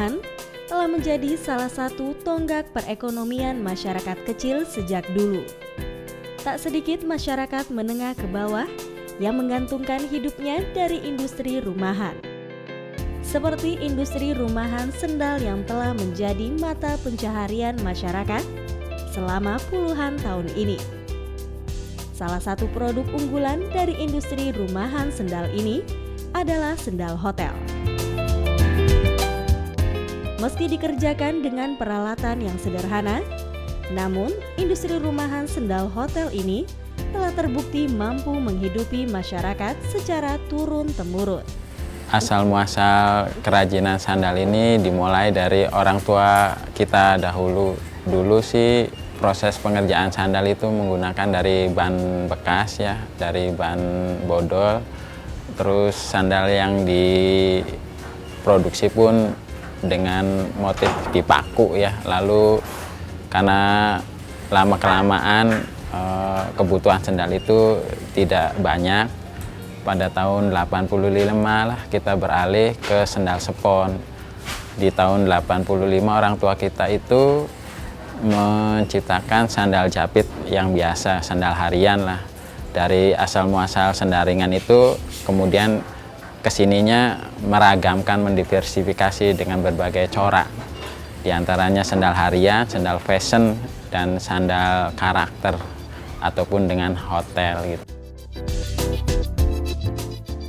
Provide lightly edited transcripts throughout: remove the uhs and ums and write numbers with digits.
rumahan telah menjadi salah satu tonggak perekonomian masyarakat kecil sejak dulu. Tak sedikit masyarakat menengah ke bawah yang menggantungkan hidupnya dari industri rumahan. Seperti industri rumahan sendal yang telah menjadi mata pencaharian masyarakat selama puluhan tahun ini. Salah satu produk unggulan dari industri rumahan sendal ini adalah sendal hotel. Meski dikerjakan dengan peralatan yang sederhana, namun industri rumahan sendal hotel ini telah terbukti mampu menghidupi masyarakat secara turun-temurun. Asal muasal kerajinan sandal ini dimulai dari orang tua kita dahulu. Dulu sih proses pengerjaan sandal itu menggunakan dari ban bekas ya, dari ban bodol. Terus sandal yang diproduksi pun dengan motif dipaku ya. Lalu karena lama-kelamaan kebutuhan sandal itu tidak banyak, pada tahun 85 lah kita beralih ke sandal spon. Di tahun 85 orang tua kita itu menciptakan sandal jepit yang biasa, sandal harian lah. Dari asal muasal sandal ringan itu kemudian kesininya meragamkan, mendiversifikasi dengan berbagai corak. Di antaranya sandal harian, sandal fashion, dan sandal karakter ataupun dengan hotel gitu.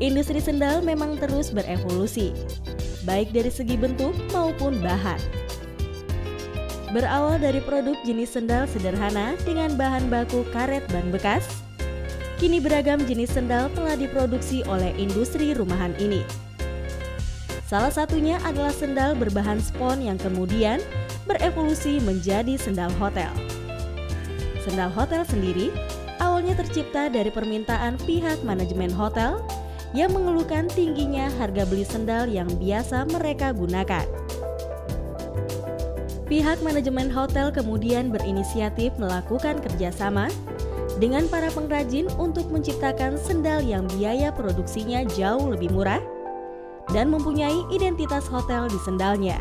Industri sendal memang terus berevolusi, baik dari segi bentuk maupun bahan. Berawal dari produk jenis sendal sederhana dengan bahan baku karet ban bekas, kini beragam jenis sendal telah diproduksi oleh industri rumahan ini. Salah satunya adalah sendal berbahan spon yang kemudian berevolusi menjadi sendal hotel. Sendal hotel sendiri awalnya tercipta dari permintaan pihak manajemen hotel yang mengeluhkan tingginya harga beli sendal yang biasa mereka gunakan. Pihak manajemen hotel kemudian berinisiatif melakukan kerjasama dengan para pengrajin untuk menciptakan sendal yang biaya produksinya jauh lebih murah dan mempunyai identitas hotel di sendalnya.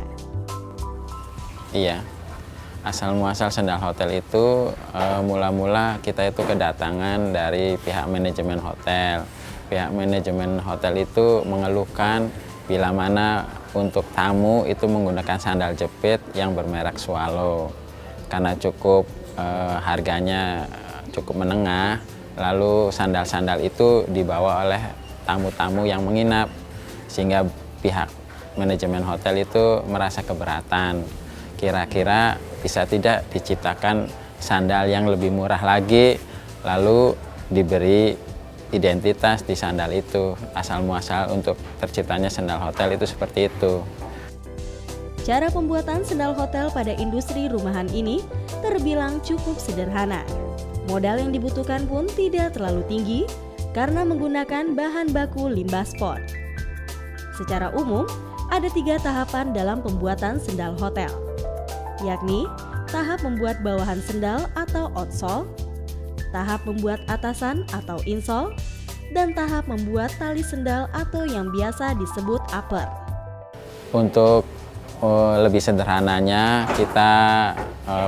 Iya, asal muasal sandal hotel itu mula-mula kita itu kedatangan dari pihak manajemen hotel. Pihak manajemen hotel itu mengeluhkan bila mana untuk tamu itu menggunakan sandal jepit yang bermerek Swallow karena cukup harganya cukup menengah, lalu sandal-sandal itu dibawa oleh tamu-tamu yang menginap sehingga pihak manajemen hotel itu merasa keberatan. Kira-kira bisa tidak diciptakan sandal yang lebih murah lagi, lalu diberi identitas di sandal itu. Asal muasal untuk terciptanya sandal hotel itu seperti itu. Cara pembuatan sandal hotel pada industri rumahan ini terbilang cukup sederhana. Modal yang dibutuhkan pun tidak terlalu tinggi karena menggunakan bahan baku limbah spon. Secara umum, ada 3 tahapan dalam pembuatan sandal hotel, yakni tahap membuat bawahan sandal atau outsole, tahap membuat atasan atau insole, dan tahap membuat tali sandal atau yang biasa disebut upper. Untuk lebih sederhananya, kita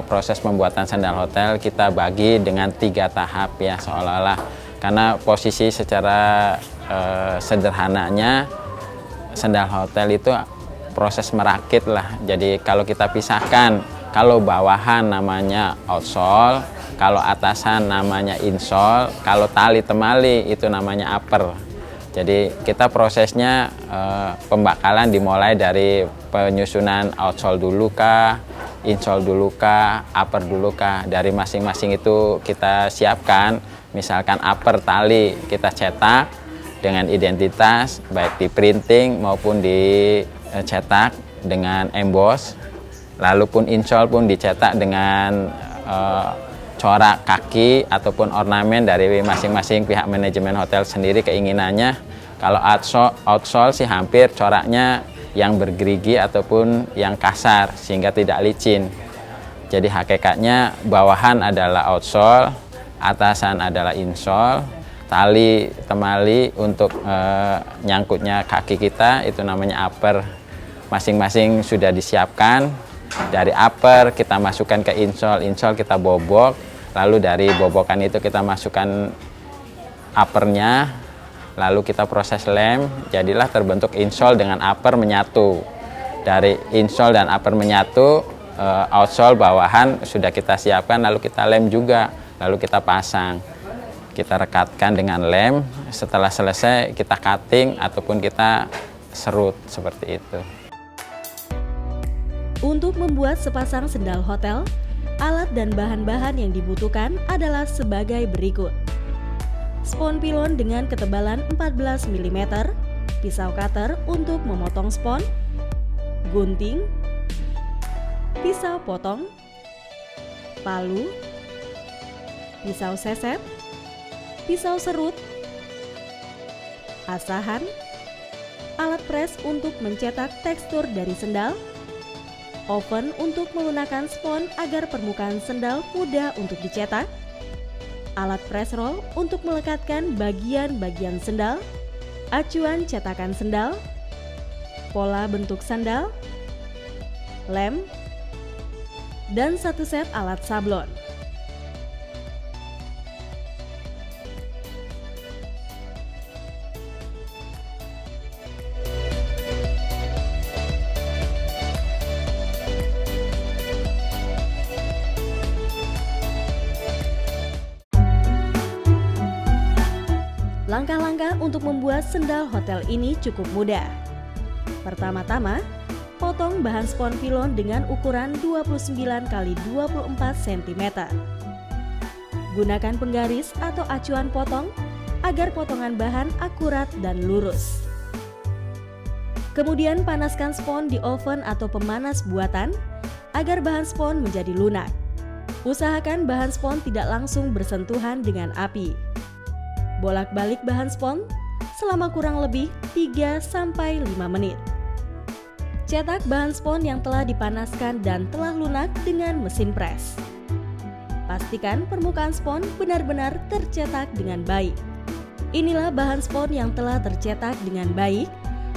proses pembuatan sandal hotel kita bagi dengan 3 tahap ya, seolah-olah karena posisi secara sederhananya sandal hotel itu proses merakit lah. Jadi kalau kita pisahkan, kalau bawahan namanya outsole, kalau atasan namanya insole, kalau tali temali itu namanya upper. Jadi kita prosesnya pembakalan dimulai dari penyusunan outsole dulu kah, insole dulu kah, upper dulu kah. Dari masing-masing itu kita siapkan. Misalkan upper tali kita cetak dengan identitas baik di printing maupun dicetak dengan emboss. Lalu pun insole pun dicetak dengan corak kaki ataupun ornamen dari masing-masing pihak manajemen hotel sendiri keinginannya. Kalau outsole sih hampir coraknya yang bergerigi ataupun yang kasar sehingga tidak licin. Jadi hakikatnya bawahan adalah outsole, atasan adalah insole, tali temali untuk nyangkutnya kaki kita itu namanya upper. masing-masing sudah disiapkan. Dari upper kita masukkan ke insole kita bobok, lalu dari bobokan itu kita masukkan uppernya, lalu kita proses lem, jadilah terbentuk insole dengan upper menyatu. Dari insole dan upper menyatu, outsole bawahan sudah kita siapkan, lalu kita lem juga, lalu kita pasang. Kita rekatkan dengan lem, setelah selesai kita cutting ataupun kita serut seperti itu. Untuk membuat sepasang sendal hotel, alat dan bahan-bahan yang dibutuhkan adalah sebagai berikut. Spon pilon dengan ketebalan 14 mm, pisau cutter untuk memotong spon, gunting, pisau potong, palu, pisau seset, pisau serut, asahan, alat pres untuk mencetak tekstur dari sendal, oven untuk melunakkan spon agar permukaan sendal mudah untuk dicetak, alat press roll untuk melekatkan bagian-bagian sendal, acuan cetakan sendal, pola bentuk sandal, lem, dan satu set alat sablon. Langkah-langkah untuk membuat sendal hotel ini cukup mudah. Pertama-tama, potong bahan spon pilon dengan ukuran 29 x 24 cm. Gunakan penggaris atau acuan potong agar potongan bahan akurat dan lurus. Kemudian panaskan spon di oven atau pemanas buatan agar bahan spon menjadi lunak. Usahakan bahan spon tidak langsung bersentuhan dengan api. Bolak-balik bahan spon selama kurang lebih 3-5 menit. Cetak bahan spon yang telah dipanaskan dan telah lunak dengan mesin pres. Pastikan permukaan spon benar-benar tercetak dengan baik. Inilah bahan spon yang telah tercetak dengan baik,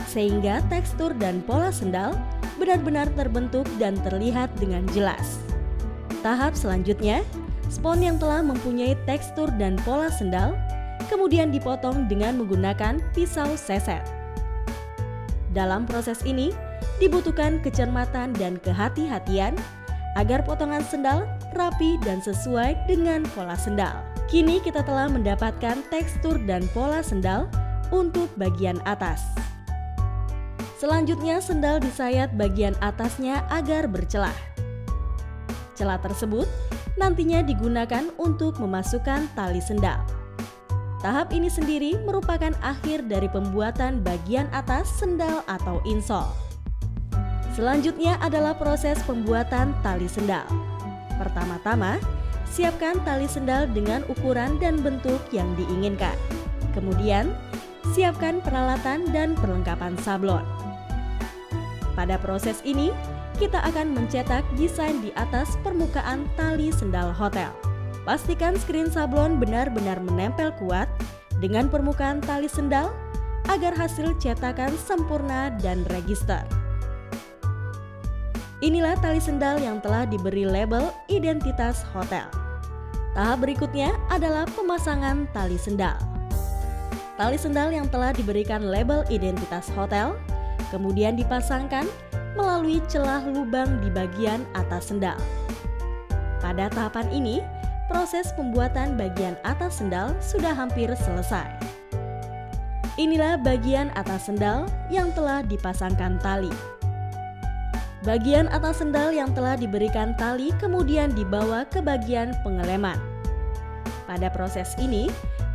sehingga tekstur dan pola sendal benar-benar terbentuk dan terlihat dengan jelas. Tahap selanjutnya, spon yang telah mempunyai tekstur dan pola sendal kemudian dipotong dengan menggunakan pisau seset. Dalam proses ini, dibutuhkan kecermatan dan kehati-hatian agar potongan sendal rapi dan sesuai dengan pola sendal. Kini kita telah mendapatkan tekstur dan pola sendal untuk bagian atas. Selanjutnya, sendal disayat bagian atasnya agar bercelah. Celah tersebut nantinya digunakan untuk memasukkan tali sendal. Tahap ini sendiri merupakan akhir dari pembuatan bagian atas sendal atau insole. Selanjutnya adalah proses pembuatan tali sendal. Pertama-tama, siapkan tali sendal dengan ukuran dan bentuk yang diinginkan. Kemudian, siapkan peralatan dan perlengkapan sablon. Pada proses ini, kita akan mencetak desain di atas permukaan tali sendal hotel. Pastikan screen sablon benar-benar menempel kuat dengan permukaan tali sendal agar hasil cetakan sempurna dan register. Inilah tali sendal yang telah diberi label identitas hotel. Tahap berikutnya adalah pemasangan tali sendal. Tali sendal yang telah diberikan label identitas hotel kemudian dipasangkan melalui celah lubang di bagian atas sendal. Pada tahapan ini, proses pembuatan bagian atas sendal sudah hampir selesai. Inilah bagian atas sendal yang telah dipasangkan tali. Bagian atas sendal yang telah diberikan tali kemudian dibawa ke bagian pengeleman. Pada proses ini,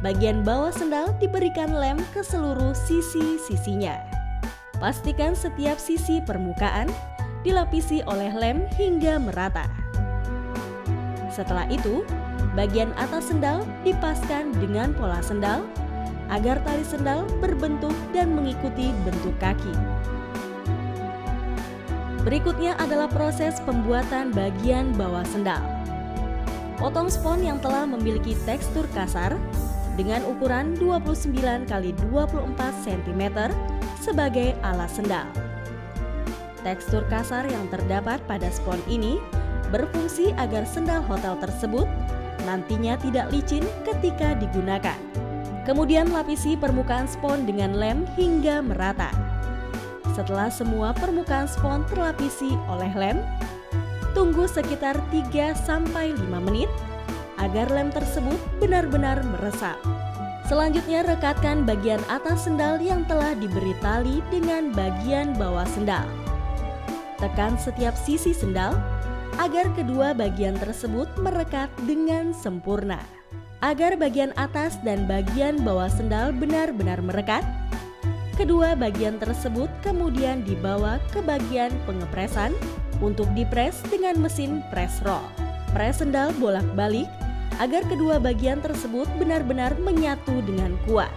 bagian bawah sendal diberikan lem ke seluruh sisi-sisinya. Pastikan setiap sisi permukaan dilapisi oleh lem hingga merata. Setelah itu, bagian atas sendal dipaskan dengan pola sendal agar tali sendal berbentuk dan mengikuti bentuk kaki. Berikutnya adalah proses pembuatan bagian bawah sendal. Potong spon yang telah memiliki tekstur kasar dengan ukuran 29 x 24 cm sebagai alas sendal. Tekstur kasar yang terdapat pada spons ini berfungsi agar sendal hotel tersebut nantinya tidak licin ketika digunakan. Kemudian lapisi permukaan spons dengan lem hingga merata. Setelah semua permukaan spons terlapisi oleh lem, tunggu sekitar 3-5 menit agar lem tersebut benar-benar meresap. Selanjutnya rekatkan bagian atas sendal yang telah diberi tali dengan bagian bawah sendal. Tekan setiap sisi sendal agar kedua bagian tersebut merekat dengan sempurna. Agar bagian atas dan bagian bawah sendal benar-benar merekat, kedua bagian tersebut kemudian dibawa ke bagian pengepresan untuk dipres dengan mesin press roll. Pres sendal bolak-balik agar kedua bagian tersebut benar-benar menyatu dengan kuat.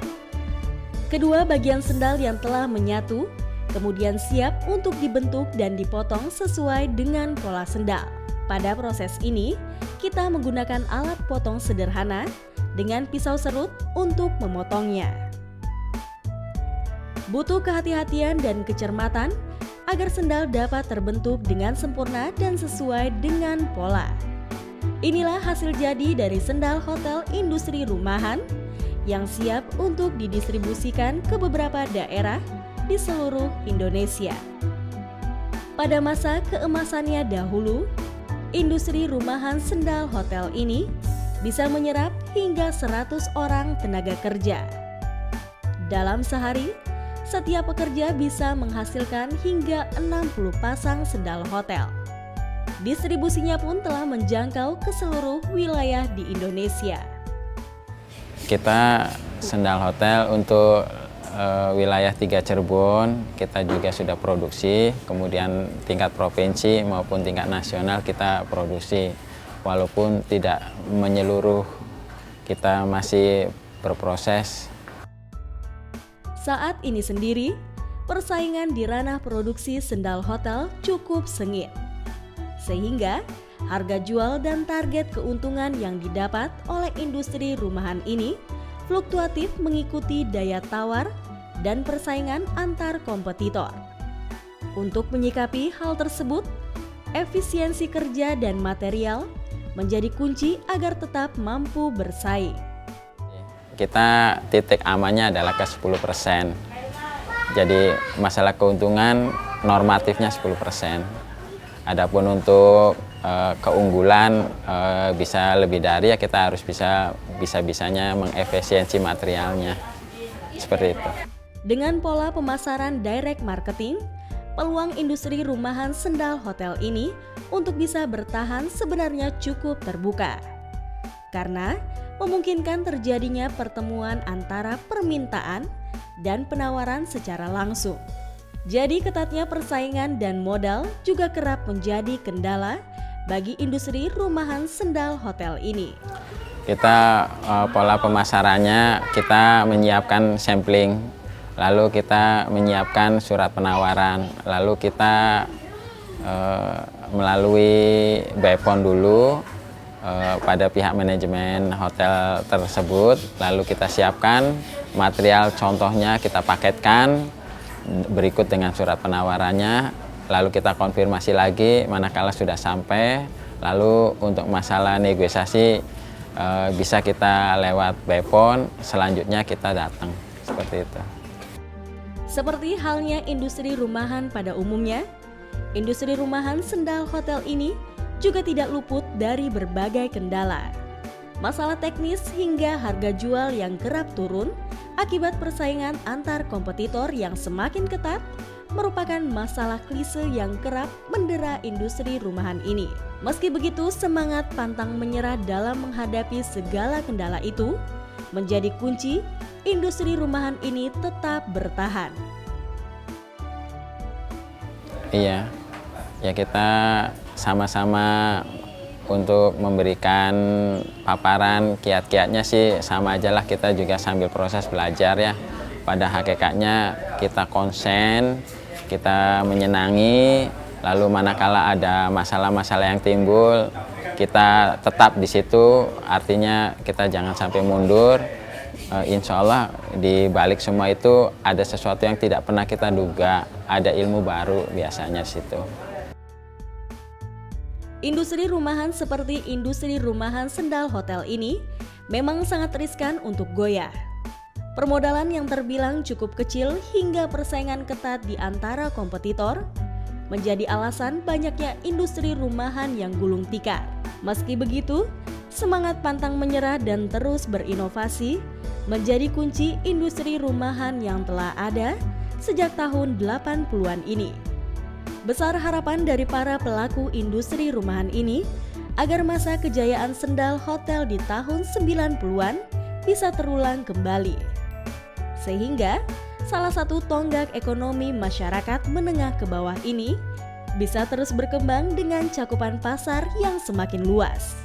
Kedua bagian sendal yang telah menyatu kemudian siap untuk dibentuk dan dipotong sesuai dengan pola sendal. Pada proses ini, kita menggunakan alat potong sederhana dengan pisau serut untuk memotongnya. Butuh kehati-hatian dan kecermatan agar sendal dapat terbentuk dengan sempurna dan sesuai dengan pola. Inilah hasil jadi dari sendal hotel industri rumahan yang siap untuk didistribusikan ke beberapa daerah di seluruh Indonesia. Pada masa keemasannya dahulu, industri rumahan sendal hotel ini bisa menyerap hingga 100 orang tenaga kerja. Dalam sehari, setiap pekerja bisa menghasilkan hingga 60 pasang sendal hotel. Distribusinya pun telah menjangkau ke seluruh wilayah di Indonesia. Kita sendal hotel untuk wilayah 3 Cirebon kita juga sudah produksi, kemudian tingkat provinsi maupun tingkat nasional kita produksi, walaupun tidak menyeluruh, kita masih berproses. Saat ini sendiri, persaingan di ranah produksi sendal hotel cukup sengit, sehingga harga jual dan target keuntungan yang didapat oleh industri rumahan ini fluktuatif mengikuti daya tawar dan persaingan antar kompetitor. Untuk menyikapi hal tersebut, efisiensi kerja dan material menjadi kunci agar tetap mampu bersaing. Kita titik amannya adalah ke 10%. Jadi masalah keuntungan normatifnya 10%. Adapun untuk keunggulan bisa lebih dari, ya kita harus bisa-bisanya mengefisiensi materialnya. Seperti itu. Dengan pola pemasaran direct marketing, peluang industri rumahan sendal hotel ini untuk bisa bertahan sebenarnya cukup terbuka. Karena memungkinkan terjadinya pertemuan antara permintaan dan penawaran secara langsung. Jadi ketatnya persaingan dan modal juga kerap menjadi kendala bagi industri rumahan sendal hotel ini. Kita pola pemasarannya, kita menyiapkan sampling, lalu kita menyiapkan surat penawaran, lalu kita melalui BPON dulu pada pihak manajemen hotel tersebut, lalu kita siapkan material contohnya, kita paketkan berikut dengan surat penawarannya, lalu kita konfirmasi lagi manakala sudah sampai, lalu untuk masalah negosiasi bisa kita lewat BPON, selanjutnya kita datang, seperti itu. Seperti halnya industri rumahan pada umumnya, industri rumahan sendal hotel ini juga tidak luput dari berbagai kendala. Masalah teknis hingga harga jual yang kerap turun akibat persaingan antar kompetitor yang semakin ketat merupakan masalah klise yang kerap mendera industri rumahan ini. Meski begitu, semangat pantang menyerah dalam menghadapi segala kendala itu menjadi kunci industri rumahan ini tetap bertahan. Iya, ya kita sama-sama untuk memberikan paparan kiat-kiatnya sih sama aja lah, kita juga sambil proses belajar ya. Pada hakikatnya kita konsen, kita menyenangi, lalu manakala ada masalah-masalah yang timbul, kita tetap di situ, artinya kita jangan sampai mundur, insya Allah di balik semua itu ada sesuatu yang tidak pernah kita duga, ada ilmu baru biasanya situ. Industri rumahan seperti industri rumahan sendal hotel ini memang sangat riskan untuk goyah. Permodalan yang terbilang cukup kecil hingga persaingan ketat di antara kompetitor menjadi alasan banyaknya industri rumahan yang gulung tikar. Meski begitu, semangat pantang menyerah dan terus berinovasi menjadi kunci industri rumahan yang telah ada sejak tahun 80-an ini. Besar harapan dari para pelaku industri rumahan ini agar masa kejayaan sendal hotel di tahun 90-an bisa terulang kembali. Sehingga salah satu tonggak ekonomi masyarakat menengah ke bawah ini bisa terus berkembang dengan cakupan pasar yang semakin luas.